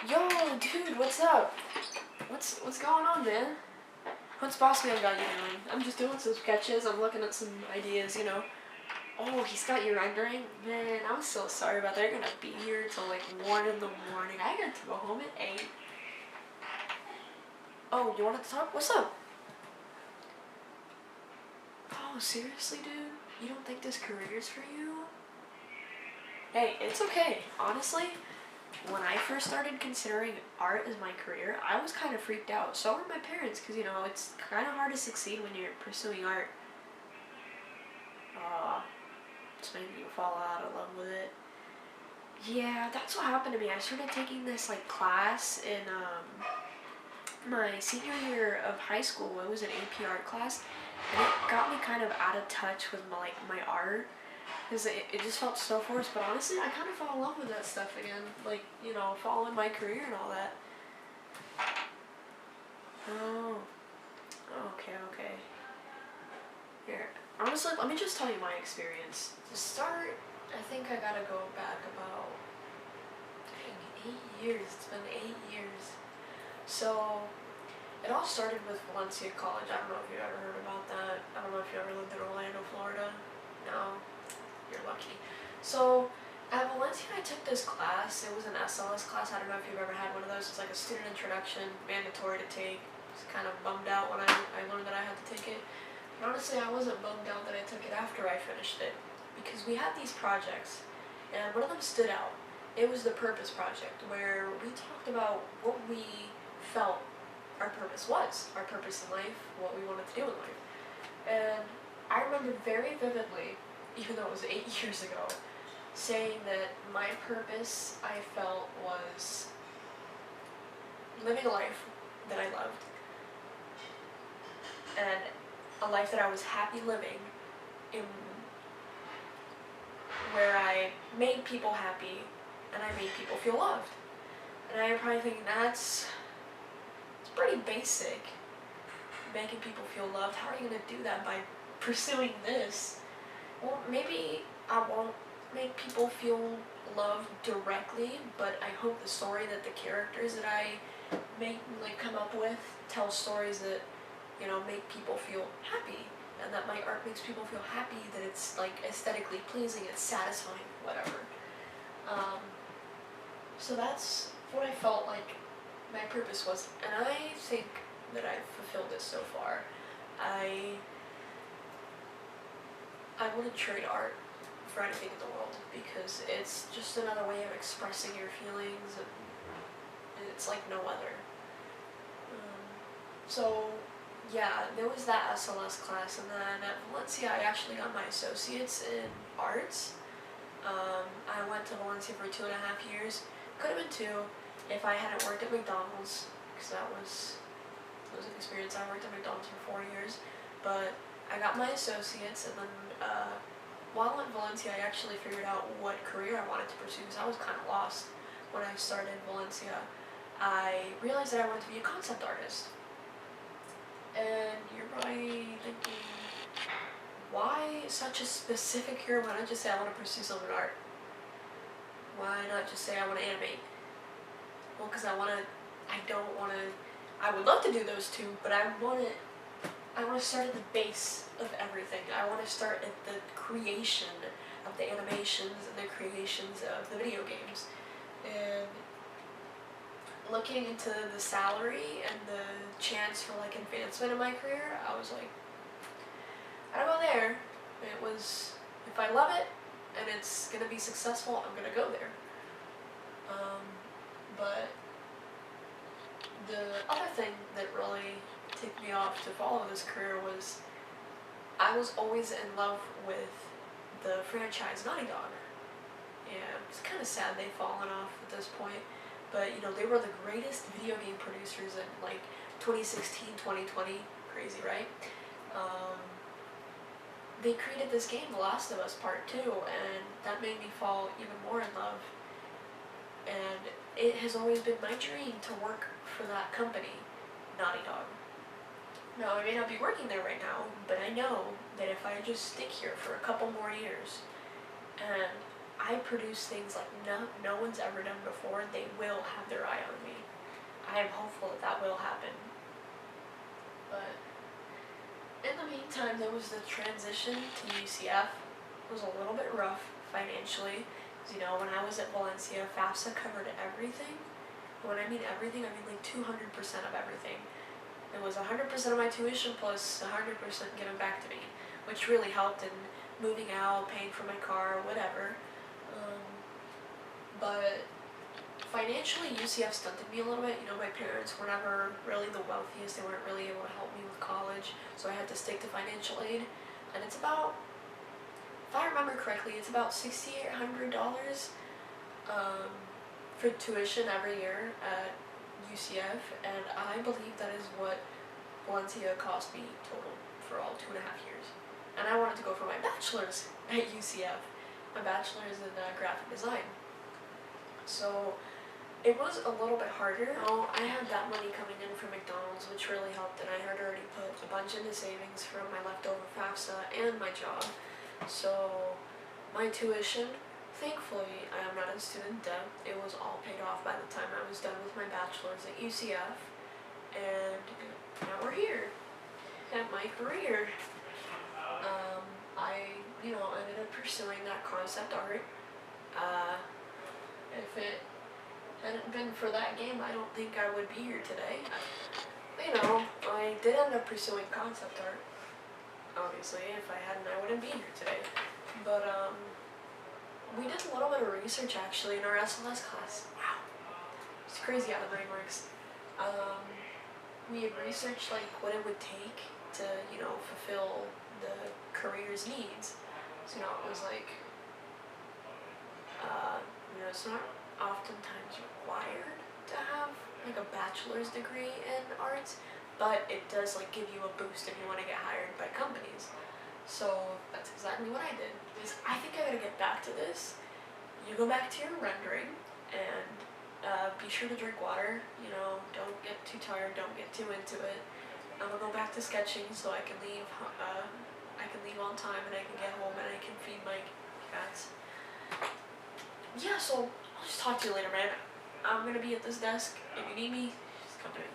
Yo, dude, what's up? What's going on, man? What's Boss Man got you doing? I'm just doing some sketches. I'm looking at some ideas. Oh, he's got you rendering? Man, I'm so sorry about that. You're gonna be here till like 1 in the morning. I got to go home at 8. Oh, you wanted to talk? What's up? Oh, seriously, dude? You don't think this career's for you? Hey, it's okay. Honestly, when I first started considering art as my career, I was kind of freaked out. So were my parents, because it's kind of hard to succeed when you're pursuing art. It's making you fall out of love with it. Yeah, that's what happened to me. I started taking this like class in my senior year of high school. It was an AP art class, and it got me kind of out of touch with my art because it just felt so forced. But honestly, I kind of fell in love with that stuff again, like following my career and all that. Oh, okay. Here, honestly, let me just tell you my experience. To start, I think I gotta go back about, dang, 8 years. It's been 8 years. So, it all started with Valencia College. I don't know if you've ever heard about that. I don't know if you ever lived in Orlando, Florida. No, you're lucky. So, at Valencia, I took this class. It was an SLS class. I don't know if you've ever had one of those. It's like a student introduction, mandatory to take. I was kind of bummed out when I learned that I had to take it. But honestly, I wasn't bummed out that I took it after I finished it, because we had these projects, and one of them stood out. It was the purpose project, where we talked about what we felt our purpose was, our purpose in life, what we wanted to do in life. And I remember very vividly, even though it was 8 years ago, saying that my purpose, I felt, was living a life that I loved, and a life that I was happy living, in where I made people happy and I made people feel loved. And I'm probably thinking it's pretty basic, making people feel loved. How are you going to do that by pursuing this? Well, maybe I won't make people feel loved directly, but I hope the story that the characters that I come up with tell stories that make people feel happy, and that my art makes people feel happy, that it's like aesthetically pleasing, it's satisfying, whatever. So that's what I felt like my purpose was, and I think that I've fulfilled it so far. I wouldn't trade art for anything in the world, because it's just another way of expressing your feelings, and it's like no other. So yeah, there was that SLS class, and then at Valencia I actually got my associates in arts. I went to Valencia for 2.5 years. Could have been 2 if I hadn't worked at McDonald's, because that was an experience. I worked at McDonald's for 4 years, but I got my associates, and then while in Valencia I actually figured out what career I wanted to pursue, because I was kind of lost when I started Valencia. I realized that I wanted to be a concept artist. And you're probably thinking, why such a specific career? Why not just say I want to pursue some art? Why not just say I want to animate? Well, because I would love to do those two, but I want to start at the base of everything. I want to start at the creation of the animations and the creations of the video games. And looking into the salary and the chance for advancement in my career, I was like, I don't go there. It was, if I love it and it's gonna be successful, I'm gonna go there. But the other thing that really ticked me off to follow this career was I was always in love with the franchise Naughty Dog. Yeah, it's kind of sad they've fallen off at this point. But they were the greatest video game producers in 2016, 2020. Crazy, right? They created this game, The Last of Us Part 2, and that made me fall even more in love. And it has always been my dream to work for that company, Naughty Dog. Now, I may not be working there right now, but I know that if I just stick here for a couple more years, and I produce things like no one's ever done before. They will have their eye on me. I am hopeful that that will happen. But in the meantime, there was the transition to UCF. It was a little bit rough financially. Because, you know, when I was at Valencia, FAFSA covered everything. And when I mean everything, I mean like 200% of everything. It was 100% of my tuition plus 100% given back to me, which really helped in moving out, paying for my car, whatever. But financially, UCF stunted me a little bit. You know, my parents were never really the wealthiest. They weren't really able to help me with college, so I had to stick to financial aid. And it's about, if I remember correctly, it's about $6,800 for tuition every year at UCF, and I believe that is what Valencia cost me total for all 2.5 years. And I wanted to go for my bachelor's at UCF. My bachelor's in graphic design. So it was a little bit harder. I had that money coming in from McDonald's, which really helped, and I had already put a bunch into savings from my leftover FAFSA and my job. So my tuition, thankfully, I am not in student debt. It was all paid off by the time I was done with my bachelor's at UCF, and now we're here at my career. I, ended up pursuing that concept art. If it hadn't been for that game, I don't think I would be here today. I did end up pursuing concept art. Obviously, if I hadn't, I wouldn't be here today. But, we did a little bit of research actually in our SLS class. Wow. It's crazy how the brain works. We had researched like what it would take to, fulfill the career's needs. So, it was like, it's not oftentimes required to have like a bachelor's degree in arts, but it does like give you a boost if you want to get hired by companies. So that's exactly what I did. I think I gotta get back to this. You go back to your rendering and be sure to drink water. Don't get too tired. Don't get too into it. I'm gonna go back to sketching so I can leave. I can leave on time and I can get home and I can feed my cats. Yeah, so I'll just talk to you later, man. I'm gonna be at this desk. If you need me, just come to me.